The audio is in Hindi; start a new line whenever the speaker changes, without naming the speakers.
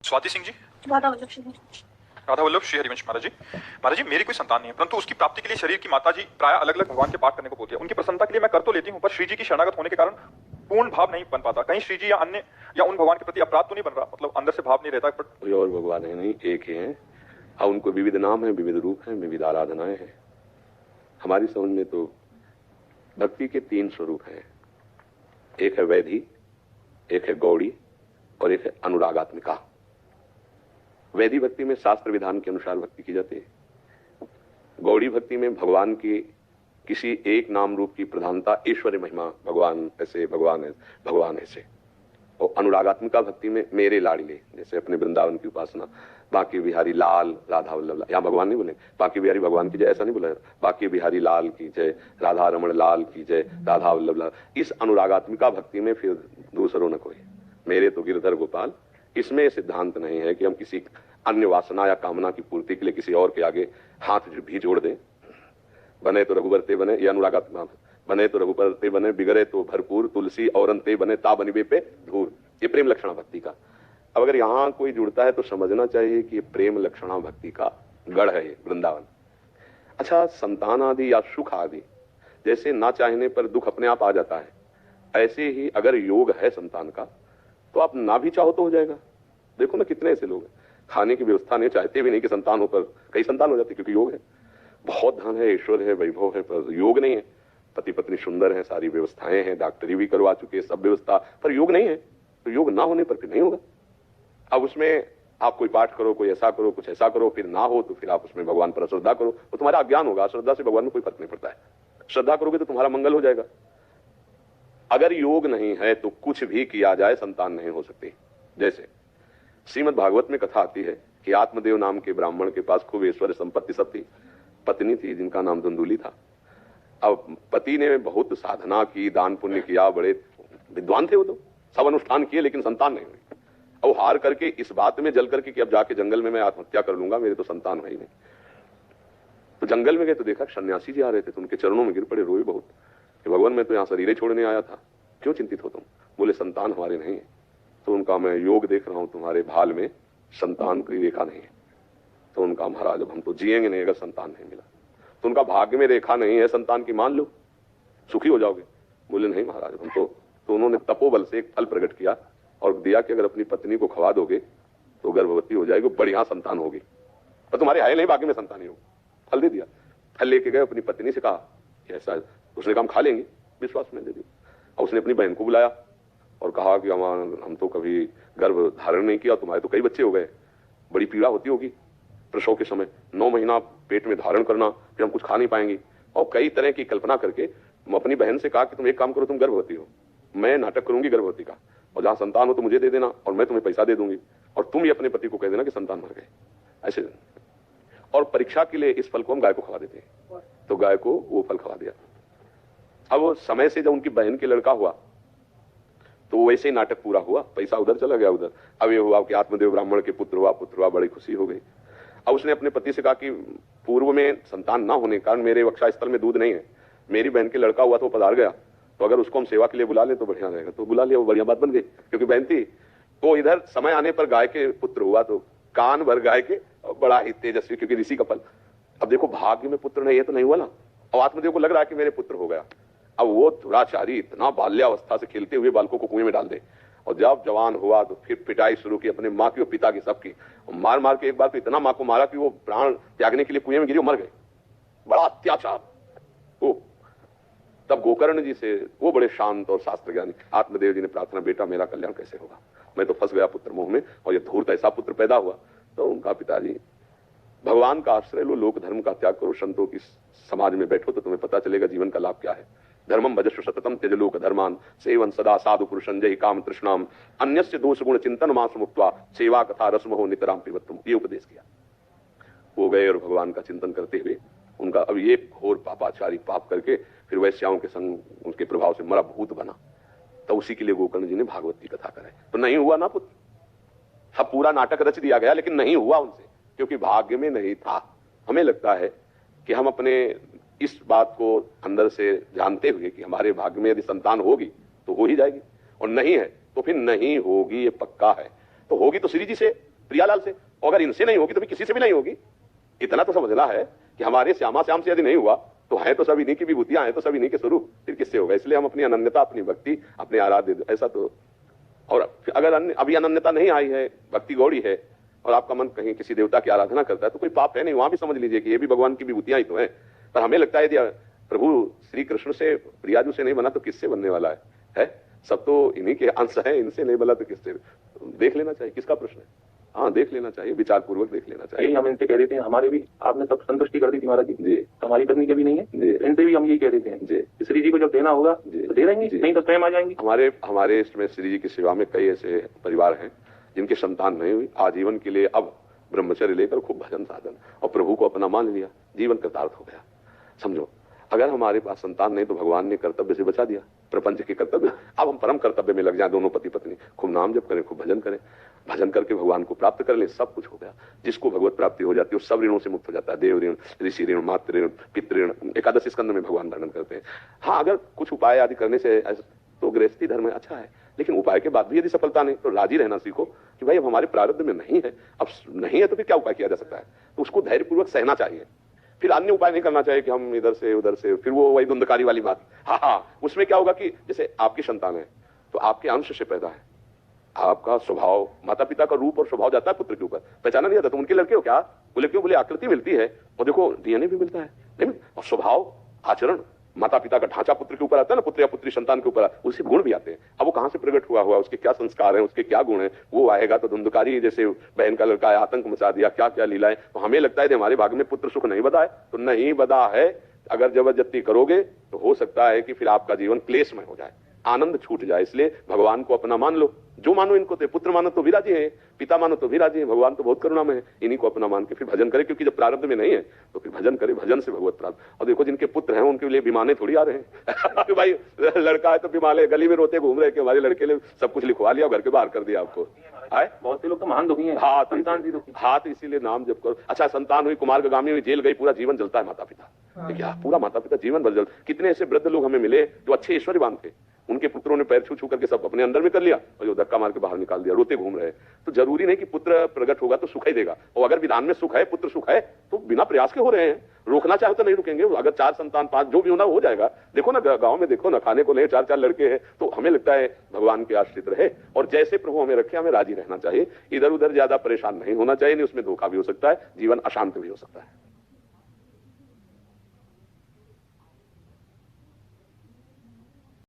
स्वाति सिंह जी,
राधा वल्लभ श्री
राधा वल्लभ श्री हरिवंश महाराज जी। महाराज जी, मेरी कोई संतान नहीं है, परंतु उसकी प्राप्ति के लिए शरीर की माता जी प्राय अलग अलग भगवान के पाठ करने को बोलती है। उनकी प्रसन्नता के लिए मैं कर तो लेती हूँ, पर श्री जी की शरणागत होने के कारण पूर्ण भाव नहीं बन पाता। कहीं श्री जी या अन्य या उन भगवान के प्रति अपराध तो नहीं बन रहा, मतलब अंदर से भाव नहीं रहता।
कोई और भगवान है नहीं, एक ही है। हाँ, उनको विविध नाम है, विविध रूप है, विविध आराधनाएं हैं। हमारी समझ में तो भक्ति के 3 स्वरूप हैं। एक है वैधि, एक है गौड़ी और एक है अनुरागात्मिका। वैधि भक्ति में शास्त्र विधान के अनुसार भक्ति की जाती है। गौड़ी भक्ति में भगवान की किसी एक नाम रूप की प्रधानता, ऐश्वर्य महिमा, भगवान ऐसे, भगवान ऐसे। और अनुरागात्मिका भक्ति में मेरे लाडले, जैसे अपने वृंदावन की उपासना, बांके बिहारी लाल, राधा वल्लभ, यहाँ भगवान नहीं बोले, बांके बिहारी भगवान की जय ऐसा नहीं बोला, बांके बिहारी लाल की जय, राधा रमण लाल की जय, राधा वल्लभ लाल। इस अनुरागात्मिका भक्ति में फिर दूसरों न कोई, मेरे तो गिरधर गोपाल। इसमें सिद्धांत नहीं है कि हम किसी अन्य वासना या कामना की पूर्ति के लिए किसी और के आगे हाथ भी जोड़ दें। बने तो रघुबर ते बने, ये अनुरागात्मक, बने तो रघुबर ते बने, बिगड़े तो भरपूर, तुलसी औरन ते बने, ता बनिबे पे धूर। ये प्रेम लक्षणा भक्ति का। अब अगर यहाँ कोई जुड़ता है तो समझना चाहिए कि प्रेम लक्षणा भक्ति का गढ़ है ये वृंदावन। अच्छा, संतान आदि या सुख आदि, जैसे ना चाहने पर दुख अपने आप आ जाता है, ऐसे ही अगर योग है संतान का तो आप ना भी चाहो तो हो जाएगा। देखो ना, कितने ऐसे लोग हैं खाने की व्यवस्था नहीं, चाहते भी नहीं कि संतान हो, पर कई संतान हो जाती क्योंकि योग है। बहुत धन है, ऐश्वर्य है, वैभव है, पर योग नहीं है। पति पत्नी सुंदर है, सारी व्यवस्थाएं हैं, डॉक्टरी भी करवा चुके, सब व्यवस्था, पर योग नहीं है। तो योग ना होने पर फिर नहीं होगा। अब उसमें आप कोई पाठ करो, कोई ऐसा करो, कुछ ऐसा करो, फिर ना हो तो फिर आप उसमें भगवान पर श्रद्धा करो, तो तुम्हारा अज्ञान होगा। श्रद्धा से भगवान में कोई फर्क नहीं पड़ता है। श्रद्धा करोगे तो तुम्हारा मंगल हो जाएगा। अगर योग नहीं है तो कुछ भी किया जाए संतान नहीं हो सकती। जैसे श्रीमद् भागवत में कथा आती है कि आत्मदेव नाम के ब्राह्मण के पास खूब ऐश्वर्य संपत्ति सब थी, पत्नी थी जिनका नाम धुंधुली था। अब पति ने बहुत साधना की, दान पुण्य किया, बड़े विद्वान थे वो, तो सब अनुष्ठान किए, लेकिन संतान नहीं हुई। अब हार करके इस बात में जल करके कि अब जाके जंगल में मैं आत्महत्या कर लूंगा, मेरे तो संतान है ही नहीं। तो जंगल में गए तो देखा सन्यासी जी आ रहे थे, तो उनके चरणों में गिर पड़े, रोए बहुत कि भगवान मैं तो यहाँ शरीर छोड़ने आया था, क्यों चिंतित हो तुम? बोले संतान हमारे नहीं है। तो उनका मैं योग देख रहा हूं, तुम्हारे भाल में संतान की रेखा नहीं है। तो उनका महाराज अब हम तो जिएंगे नहीं अगर संतान नहीं मिला। तो उनका भाग्य में रेखा नहीं है संतान की, मान लो सुखी हो जाओगे। बोले नहीं महाराज हम तो उन्होंने तपोबल से एक फल प्रकट किया और दिया कि अगर अपनी पत्नी को खवा दोगे तो गर्भवती हो जाएगी, बढ़िया संतान होगी, और तुम्हारे आए नहीं भाग्य में संतान ही हो। फल दे दिया। फल लेके गए, अपनी पत्नी से कहा कि ऐसा, उसने कहा हम खा लेंगे, विश्वास में दे दिया। और उसने अपनी बहन को बुलाया और कहा कि हम तो कभी गर्भ धारण नहीं किया, तुम्हारे तो कई बच्चे हो गए, बड़ी पीड़ा होती होगी प्रसव के समय, 9 महीना पेट में धारण करना, फिर हम कुछ खा नहीं पाएंगे। और कई तरह की कल्पना करके अपनी बहन से कहा कि तुम एक काम करो, तुम गर्भवती हो, मैं नाटक करूंगी गर्भवती का, और जहां संतान हो तो मुझे दे देना और मैं तुम्हें पैसा दे दूंगी, और तुम ही अपने पति को कह देना कि संतान मर गए, ऐसे। और परीक्षा के लिए इस फल को हम गाय को खवा देते हैं। तो गाय को वो फल खवा दिया। अब वो समय से जब उनकी बहन के लड़का हुआ तो वैसे ही नाटक पूरा हुआ, पैसा उधर चला गया उधर। अब ये हुआ कि आत्मदेव ब्राह्मण के पुत्र हुआ, बड़ी खुशी हो गई। अब उसने अपने पति से कहा कि पूर्व में संतान ना होने के कारण मेरे वक्षा स्थल में दूध नहीं है, मेरी बहन के लड़का हुआ तो पधार गया, तो अगर उसको हम सेवा के लिए बुला ले तो बढ़िया रहेगा। तो बुला लिया, वो बढ़िया बात बन गई क्योंकि बहन थी। तो इधर समय आने पर गाय के पुत्र हुआ, तो कान भर गाय के, बड़ा ही तेजस्वी, क्योंकि ऋषि का फल। अब देखो भाग्य में पुत्र नहीं है तो नहीं हुआ ना। अब आत्मदेव को लग रहा है कि मेरे पुत्र हो गया। अब वो दुराचारी इतना बाल्यावस्था से खेलते हुए बालकों को कुएं में डाल दे, और जब जवान हुआ तो फिर पिटाई शुरू की अपने माँ की और पिता की, सबकी। मार मार के एक बार तो इतना माँ को मारा कि वो प्राण त्यागने के लिए कुएं में गिरी, मर गए। बड़ा अत्याचार। वो तब गोकर्ण जी से, वो बड़े शांत और शास्त्र ज्ञानी, आत्मदेव जी ने प्रार्थना, बेटा मेरा कल्याण कैसे होगा, मैं तो फंस गया पुत्र मोह में, और ये धूर्त ऐसा पुत्र पैदा हुआ। तो उनका पिताजी, भगवान का आश्रय लो, लोक धर्म का त्याग करो, संतों की समाज में बैठो तो तुम्हें पता चलेगा जीवन का लाभ क्या है। धर्मम भजस्व सततम त्यज लोक धर्मान, सेवन सदा साधु पुरुषं जहि काम तृष्णाम, अन्यस्य दोष गुण चिंतन मास मुक्त्वा, सेवा कथा रसमो नितराम पिबत्तुम। ये उपदेश किया। वो गए और भगवान का चिंतन करते हुए उनका अब ये घोर पापाचारी पाप करके फिर वैश्याओं के संग उनके प्रभाव से मरा भूत बना। तो उसी के लिए गोकर्ण जी ने भागवत की कथा कराई। तो नहीं हुआ ना पुत्र, सब पूरा नाटक रच दिया गया लेकिन नहीं हुआ उनसे, क्योंकि भाग्य में नहीं था। हमें लगता है कि हम अपने इस बात को अंदर से जानते हुए कि हमारे भाग्य में यदि संतान होगी तो हो ही जाएगी, और नहीं है तो फिर नहीं होगी, ये पक्का है। तो होगी तो श्री जी से, प्रियालाल से, और अगर इनसे नहीं होगी तो फिर किसी से भी नहीं होगी। इतना तो समझना है कि हमारे श्यामा श्याम से यदि नहीं हुआ तो है तो सब इन्हीं की विभूतियां हैं, तो सब इन्हीं के स्वरूप, फिर किससे होगा? इसलिए हम अपनी अनन्यता, अपनी भक्ति, अपने आराध्य ऐसा तो, और अगर अभी अनन्यता नहीं आई है, भक्ति गौड़ी है और आपका मन कहीं किसी देवता की आराधना करता है तो कोई पाप है नहीं, वहां भी समझ लीजिए कि ये भी भगवान की विभूतियां ही तो हैं। पर हमें लगता है यदि प्रभु श्री कृष्ण से, प्रियाजू से नहीं बना तो किससे बनने वाला है? सब तो इन्हीं के अंश हैं, इनसे नहीं बना तो किससे? देख लेना चाहिए, किसका प्रश्न है? हाँ, देख लेना चाहिए, विचार पूर्वक देख लेना चाहिए।
हम इनसे कह देते हैं, हमारे भी आपने सब संतुष्टि कर दी थी महाराज जी, हमारी पत्नी के भी नहीं है
जी,
इनसे भी हम यही कह देते हैं जी, श्री जी को जब देना होगा तो दे देंगे, नहीं तो स्वयं आ जाएंगे।
हमारे इसमें श्री जी की सेवा में कई ऐसे परिवार हैं जिनकी संतान नहीं हुई, आजीवन के लिए अब ब्रह्मचर्य लेकर खूब भजन साधन और प्रभु को अपना मान लिया, जीवन कृतार्थ हो गया। समझो, अगर हमारे पास संतान नहीं तो भगवान ने कर्तव्य से बचा दिया, प्रपंच के कर्तव्य। अब हम परम कर्तव्य में लग जाए, दोनों पति पत्नी, खूब नाम जप करें, खूब भजन करें, भजन करके भगवान को प्राप्त कर ले, सब कुछ हो गया। जिसको भगवत प्राप्ति हो जाती है वो सब ऋणों से मुक्त हो जाता है, देव ऋण, ऋषि ऋण, मातृ ऋण, पितृ ऋण, एकादश स्कंद में भगवान वर्णन करते हैं। हाँ, अगर कुछ उपाय आदि करने से तो गृहस्थी धर्म अच्छा है, लेकिन उपाय के बाद भी यदि सफलता नहीं तो राजी रहना सीखो कि भाई अब हमारे प्रारब्ध में नहीं है, अब नहीं है तो फिर क्या उपाय किया जा सकता है? तो उसको धैर्यपूर्वक सहना चाहिए, फिर अन्य उपाय नहीं करना चाहिए कि हम इधर से उधर से, फिर वो वही धुंधकारी वाली बात। हाँ, उसमें क्या होगा कि जैसे आपकी संतान है तो आपके अंश से पैदा है, आपका स्वभाव, माता पिता का रूप और स्वभाव जाता है पुत्र के ऊपर, पहचाना नहीं आता। तुम उनके लड़के हो क्या? बोले क्यों? बोले आकृति मिलती है और देखो डीएनए भी मिलता है, नहीं, और स्वभाव, आचरण, माता पिता का ढांचा पुत्र के ऊपर आता है ना, पुत्र या पुत्री संतान के ऊपर, उससे गुण भी आते हैं। अब वो कहां से प्रकट हुआ उसके क्या संस्कार हैं, उसके क्या गुण हैं, वो आएगा तो धुंधकारी जैसे बहन का लड़का है, आतंक मचा दिया, क्या क्या लीलाएं। तो हमें लगता है कि हमारे भाग में पुत्र सुख नहीं बदा है, तो नहीं बदा है। अगर जबरदस्ती करोगे तो हो सकता है कि फिर आपका जीवन क्लेशमय हो जाए, आनंद छूट जाए। इसलिए भगवान को अपना मान लो, जो मानो इनको थे, पुत्र मानो तो भी राजी है, पिता मानो तो भी राजी है, भगवान तो बहुत करुणा में है, इन्हीं को अपना मान के फिर भजन करे, क्योंकि जब प्रारब्ध में नहीं है तो फिर भजन करे, भजन से भगवत प्राप्त। और देखो जिनके पुत्र हैं उनके लिए विमाने थोड़ी आ रहे हैं भाई लड़का है तो विमाने गली में रोते घूम रहे कि हमारे लड़के ने सब कुछ लिखवा लिया, घर के बाहर कर दिया आपको। आए
बहुत से लोग तो महान दुखी हैं।
हाँ,
संतान भी दुखी।
हाँ, तो इसीलिए नाम जप करो। अच्छा, संतान हुई, कुमारगामी हुई, जेल गई, पूरा जीवन जलता है माता पिता, क्या पूरा माता पिता जीवन भर जल। कितने ऐसे वृद्ध लोग हमें मिले जो अच्छे ऐश्वर्यवान थे, उनके पुत्रों ने पैर छू छू करके सब अपने अंदर में कर लिया और जो धक्का मार के बाहर निकाल दिया, रोते घूम रहे। तो जरूरी नहीं कि पुत्र प्रकट होगा तो सुख ही देगा, और अगर विधान में सुख है, पुत्र सुख है, तो बिना प्रयास के हो रहे हैं। रोकना चाहे तो नहीं रुकेंगे, अगर 4 संतान 5 जो भी होना हो जाएगा। देखो ना गांव में, देखो ना, खाने को नहीं 4-4 लड़के हैं, तो हमें लगता है भगवान के आश्रित रहे और जैसे प्रभु हमें रखे हमें राजी रहना चाहिए। इधर उधर ज्यादा परेशान नहीं होना चाहिए, नहीं उसमें धोखा भी हो सकता है, जीवन अशांत भी हो सकता है।